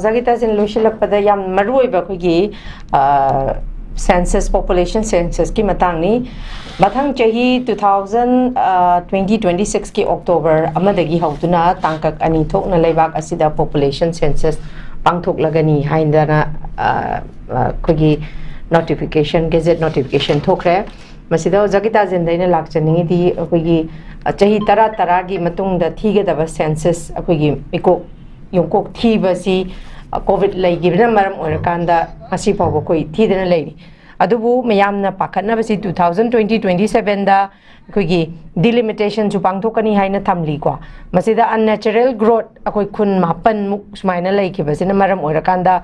ꯖꯒꯤꯇꯥꯖꯤꯟ ꯂꯣꯏꯁꯤꯜꯂꯛꯄꯗ ꯌꯥꯝ ꯃꯔꯨꯑꯣꯏꯕ ꯑꯩꯈꯣꯏꯒꯤ census population census ki matangni mathang chahi 2026 ki October amadagi hautuna tangkak ani thokna leibak asida population census pangthok lagani haindana khogi notification gazette notification thokre masida jagita zendaina lakchani di khogi chahi tara gi matungda thigedaba census khogi mikok yongkok thibasi COVID laigibna maram orakanda asi pawbo koi thidana leiri adubu mayamna pakhatna basi 2027 da koigi delimitation chu pangthokani haina thamli ko masida unnatural growth akoi khun mapan muk sumaina leikibasina maram orakanda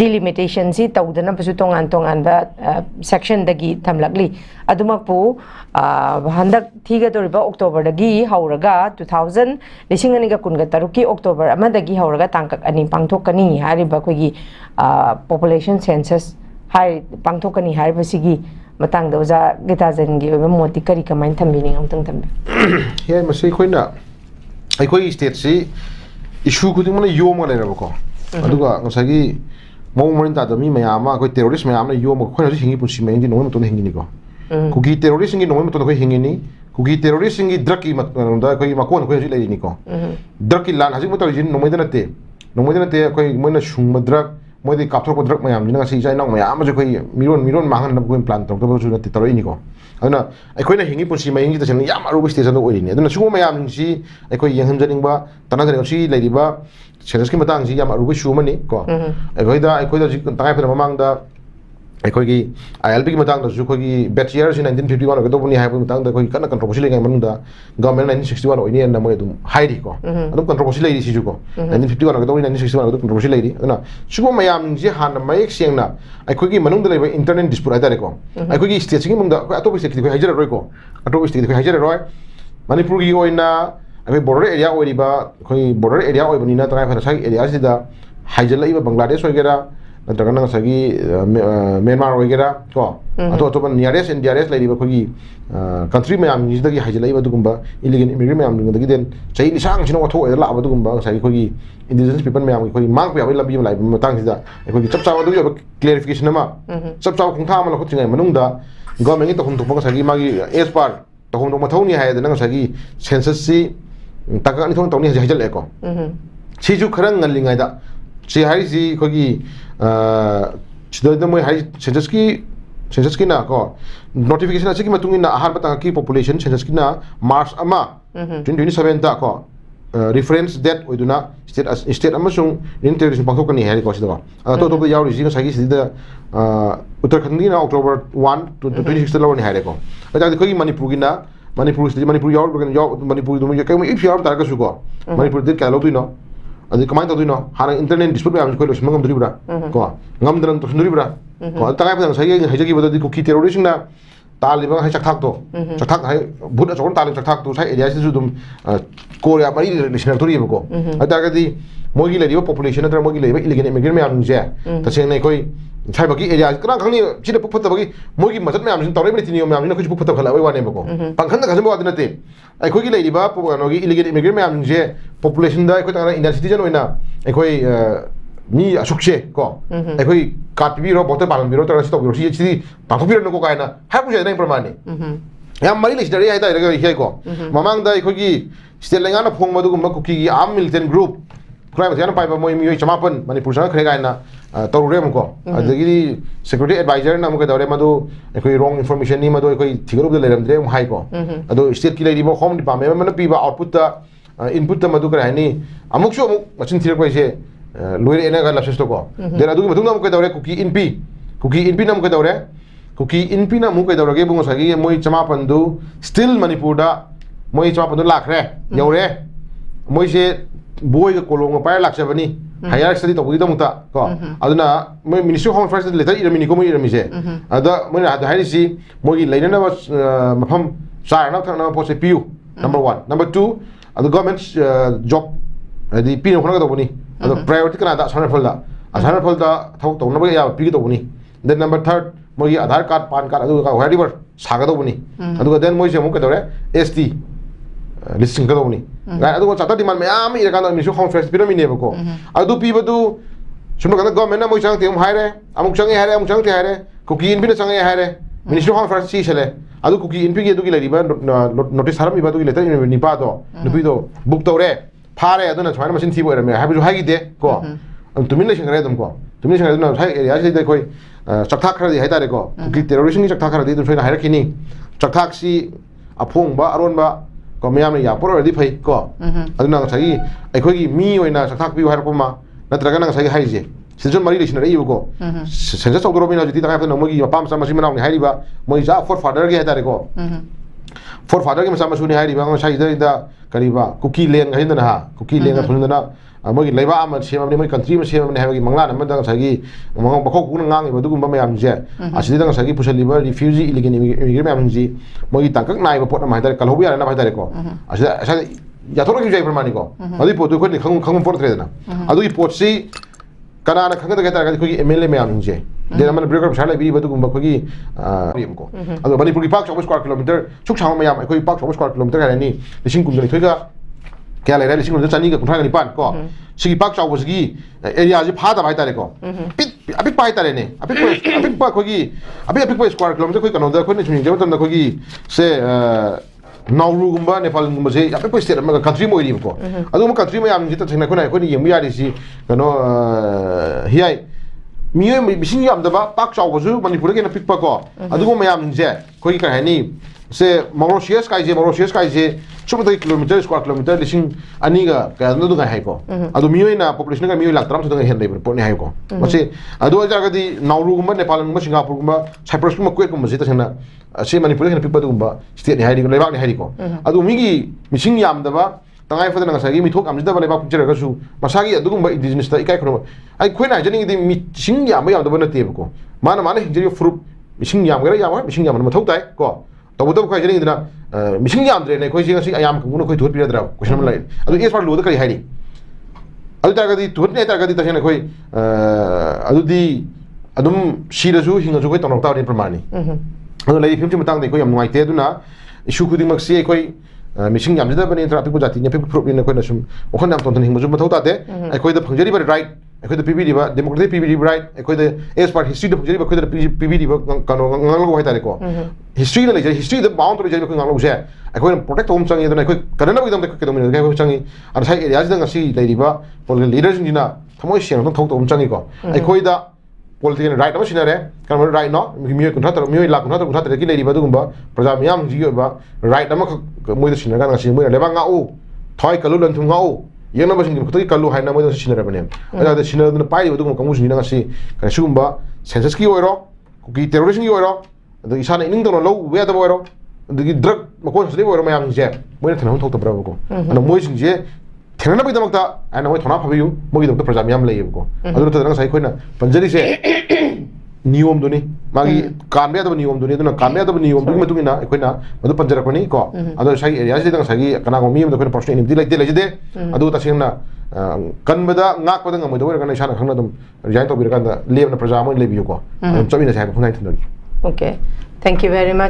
delimitation si tawdana basu tongan ba section dagi thamlakli adumakpu handak thiga doriba October dagi hauraga 2023 ki October amadagi hauraga tangkak ani pangthokani hariba koigi population census hai pangthokani haribasigi matang da oja Geetajen gi oba moti kari kamain thambini amtang thambi ye masai khoina aikoi state si issue khuding mana yom ga leraba ko aduga ngasagi mawmarin ta da mi mayama koi terrorist mayamna yom ko khoina hingi punsi mai ndi nomo to hingi ni ko kugi terrorist ngi nomo to ko hingi ni kugi terrorist ngi drug ki da koi makon ko ji lai ni ko drug ki lan hajik mo to jin nomo da nate koi moina shungma drug मोदी कापथोक drug मयाम जिना सी जाय नाव मयाम जे कोई मिरोन मांगन न कोई प्लान तोक तो सुन तितरो इनी को अदना अखोइना हिंगी पुंसी मयिंग ति तसन याम अरुब स्टेशन दो ओइनी अदना सुगो मयाम सी अखोइ यंहन जनिंगबा तना जने सी लेरिबा सेंसस की मतंग सी याम अरुब सुमनी को अखोइदा तंगाय फर ममांग दा अखोइगी ILP की मतंग दा सुखोगी बैच ईयर 1951 के दोबनी हाय मतंग दा कोई कना कंट्रोवर्सी लेगा मनुंग दा गवर्नमेंट 1961 ओइनी न मोय दुम हाइडी को अदुम कंट्रोवर्सी लेरी सी जुको 1951 के दोबनी 1961 के कंट्रोवर्सी लेरी अदना सुगो मयाम जी हान मयक सेंगना अखोइगी मनुंग दा लेबा इंटरनेट डिस्प्यूट आइदारे को अखोइगी स्टेट सिंग मुंग दा अटोप स्टेट की हाइजर रोय को अटोप स्टेट की हाइजर रोय मणिपुर की ओइना अखोइ बॉर्डर एरिया ओइरिबा अखोइ बॉर्डर एरिया ओइबनिना तंगाय फर साइ एरिया सिदा हाइजर लाइबा बांग्लादेश ओइगेरा नत्रगना सगी म्यांमार ओइगेरा को अतो नियरेस्ट एंड डियरेस्ट लाइरिबा खोगी कंट्री मयाम जिदगी हाइजलाइबा दुगुंबा इलीगल इमिग्रेंट मयाम दुगदगी देन चै निसांग सिनो अथो एदा लाबा दुगुंबा सगी खोगी इंडिजिनस पीपल मयाम खोगी मांग पे लाबी लाइब मतंग सिदा खोगी चप चावा दुगि क्लेरिफिकेशन मा चप चावा खुंथा मा लखुथिङै मनुंगदा गवर्नमेंट की तखुम थोपा सगी मागी एज पार तखुम दो मथौनी हायदना सगी सेंसस सी तका नि थों तौनी हाइजल एको सिजु खरंग ngaliङाइदा सी हाइजी खोगी मोई हाई सेंसस की ना को नोटिफिकेशन अच्छी की मतुंगी ना आहार बता की पॉपुलेशन सेंसस की ना मार्च अमा 2027 ता को रेफरेंस डेट ओइदुना स्टेट अमसुंग इंटरनेशनल पांथोकनी है को सिदा तो यावरि सिंग सागी सिदा उत्तराखंड की ना अक्टोबर 1 26 ता लवनी है को अदा खोगी मणिपुर की ना मणिपुर याव मणिपुर दुम कई इफ याव तार का सुको मणिपुर दे क्या लोबिनो अदि कमाइन तदुइनो हाना इंटरनेट डिस्प्यूट मैम कोइ लोसिम गम दुरिब्रा को गम दरन तो सुन्दुरिब्रा को तंगाय फदन सही हाइजगी बदि कुकी टेररिस्ट ना तालिबा हाइ चकथाक तो चकथाक हाइ भूत अचोन तालिब चकथाक तो साइ एरिया से दुम कोरिया मरि लिसनर तोरिबो को अदागदि मोगी लेरिबो पॉपुलेशन नत्र मोगी लेरिबो इलीगल इमिग्रेंट मैम जे तसेंग कोइ साइबकी एरिया कना खंगनि सिदा पुफतबगी मोगी मजत मैम सिन तौरे मिति नियम मैम कुछ पुफत खला वाने बको पंखन द खजबो आदनते अखोगी लेरिबा पोगनोगी इलीगल इमिग्रेंट मैम जे पॉपुलेशन दा अखोय तना इंडियन सिटीजन ओइना अखोय मी असुक्षे को अखोय काटबिरो बोते पालनबिरो तरा सितो बिरो सि पाखबिरो नको कायना हाबु जे नै प्रमाणे याम मरि लिस्टरी हाइता रगा हिय को ममांग दा अखोगी स्टेट लेंगाना फोंग मदुगुम Kuki arm militant group crime जाना पाइबा मोय मिय चमापन मणिपुर सा खरे गायना तरुरे मको अदगी सिक्योरिटी एडवाइजर ना मको दौरे मदु अखोई रॉन्ग इन्फॉर्मेशन नि मदु अखोई थिगरुब दे लेरमद्रे हाई को अदो स्टेट की लेरिबो होम डिपार्टमेंट मन पीबा आउटपुट ता इनपुट ता मदु कराइनी अमुकसो अमुक मचिन थिरक पैसे लोइरे एना गा लसेस तो को देन अदुगी मथुंग मको दौरे कुकी इनपी ना मको दौरे कुकी इनपी ना मको दौरगे बुंगो सगी मोय चमापन दु स्टिल मणिपुर दा मोय चमापन दु लाखरे यौरे मोय से बोय का कोलोंग पायर लाक्सबनी हायर स्टडी तबुगी दमुता को अदुना मोय मिनिस्ट्री होम अफेयर्स लेटर इरमिनी को मोय इरमिसे अदा मोय हाइरिसी मोगी लेनना मफम चारना थना पोसे पियू नंबर 1 नंबर 2 अदु गवर्नमेंट जॉब अदि पिनो खना दबुनी अदु प्रायोरिटी कना दा सानर फलदा थौ तौनबा या पिगी दबुनी देन नंबर 3 मोगी आधार कार्ड पान कार्ड अदु का व्हाइट सागा दबुनी अदु देन मोय से मु कदरे एसटी लिस्टिंग कदोनी गाय अदु चाता demand ma'am Ircon मिसु home fest पिरामिने बको अदु पीबदु sum ka government na mo chang ti haire amuk chang haire amuk chang ti haire cookie in bi na chang haire ministry of affairs si chele adu cookie in bi ge du gi lari ba notice haram ba du gi letter ni pa do nu bi do book tore phare aduna chwana machine thi bo ra me ha bi hai gi de ko tumin le sing re dum ko tumin sing re na hai area si de koi chakthak khara di hai ta re ko cookie terrorism ni chakthak khara di dum soina haire kini chakthak si apong ba aron ba ko mayam ne ya por di phai ko aduna ngasai akhoi gi mi oina chakthak bi har ko ma natraga ngasai hai je Sejauh mari lesin ada ibu ko, sejauh saudara Robin aja tidak kaya tu, mungkin apa masih menang ni hari ba, mungkin jah for father ke ada ko, for father ke masih masuk ni hari ba, kalau saya itu kali ba, cookie lane kaya itu nah, cookie lane tu na, mungkin leba amat siapa ni, mungkin country masih siapa ni, hari mangla nama dengan saya, mungkin bakal kurang ngang ibu tu kumpa macam je, asli dengan saya pusat liba refugee illegal immigrant macam je, mungkin tangkap naik bapot nama hari kalau biar nama hari ko, asli saya ya thorok juga permani ko, adi pot tu kau ni kangung port trade na, adu pot si karena anak kangkut kita agak kuki MLA macam je, dia nama berikut misalnya biri batu kumba kuki ko, aduh manipur ki park 20 square kilometer, cuk sama macam kuki park 20 square kilometer kan ini, lising kumda ni tuiga, kaya lera lising kumda cani ke kumpulan ni pan ko, segi park 20 segi area aja pada baik tadi ko, apik baik tadi ni, apik kuki, apik square kilometer kuki kanonda kuki ni cuma jauh tanda kuki se Nauru gumba Nepal gumba se apa pun setiap mereka country mau ini ko. Aduh mereka country macam kita cakap kau ni yang biar isi kano hiai. Mio bising yang dah pak cakap tu manipur ke nak pick pak ko. Aduh macam je kau ikan ni se Mauritius kai je cuma 3 kilometer square kilometer lising ani ga kaya tu kan hai ko. Aduh mio na population kan mio lak teram sudah hendak berpon ni hai ko. Masih aduh ajar kadi Nauru gumba Nepal gumba Singapura gumba Cyprus gumba Kuwait gumba se cakap si manipur ke nak pick pak tu gumba setiap ni hari ko lebak ni hari ko. Aduh migi bising yang dah tangai pada nang sagi mithok am jida bale ba picture ka su masagi adu gumba indigenous ta ikai kono ai khoina jani di mising yam ba yam da bana te ko mana hinjiri fruit mising yam gara yam mising yam ma thok tai ko to bu kai jani dina mising yam dre ne khoi jing si ayam ko khoi thot pi dra question lai adu es par lu da kai hai ni adu ta ga di thot ne ta ga di ta jana khoi adu di adum shira ju hinga ju khoi tonok ta ni pramani adu lai phim chi matang de ko yam ngai te duna issue khuding mak si khoi Missing yam jeda bani intera piku jati nya piku prop ni koi na sum okhan nam tonton hingmu mathau ta te koi da phangjari ba right koi da pb ba democratic pb right koi da as part history da phangjari ba koi da pb ba kano ngal go hai ta ko history na le history da bound to jari ko ngal go je koi na protect home changi da koi kanana ba dam da koi da koi changi ar sai area da ngasi lai ba political leaders dina thamoi siang thong thong tom changi ko koi da political right apa sinare kan right no mi ko thata mi la ko thata ki lei ba du gumba praja miyam ji ba right ama moi da sinare kan ngasi moi leba ngau thoi kalu lan thum ngau yena ba sing ko kalu haina moi da sinare ba ne ada da sinare da pai ba du ko musi ni ngasi kan sugumba census ki oiro ko ki terrorism ki oiro da isana ning do lo we da oiro da ki drug ma ko sri oiro mayam je moi da thon thok ta bra ko ana moi sing je Tengah nabi damak ta, anak moi thona pabiu, moi damak ta prajam yam lagi ko. Aduh tu terang saya koi na panjari se niom duni, magi kamya tu niom duni, tu na kamya tu niom duni metu ina koi na, aduh panjara koi ni ko. Aduh saya ya sih dengan saya kena kami tu koi na person ini dilai je. Aduh tak sih na kan beda ngak pada ngamui tu koi kan isana khang na tu jangan tu birakan da liam na prajam moi lebiu ko. Cobi na saya pun naik tu lagi. Okay, thank you very much.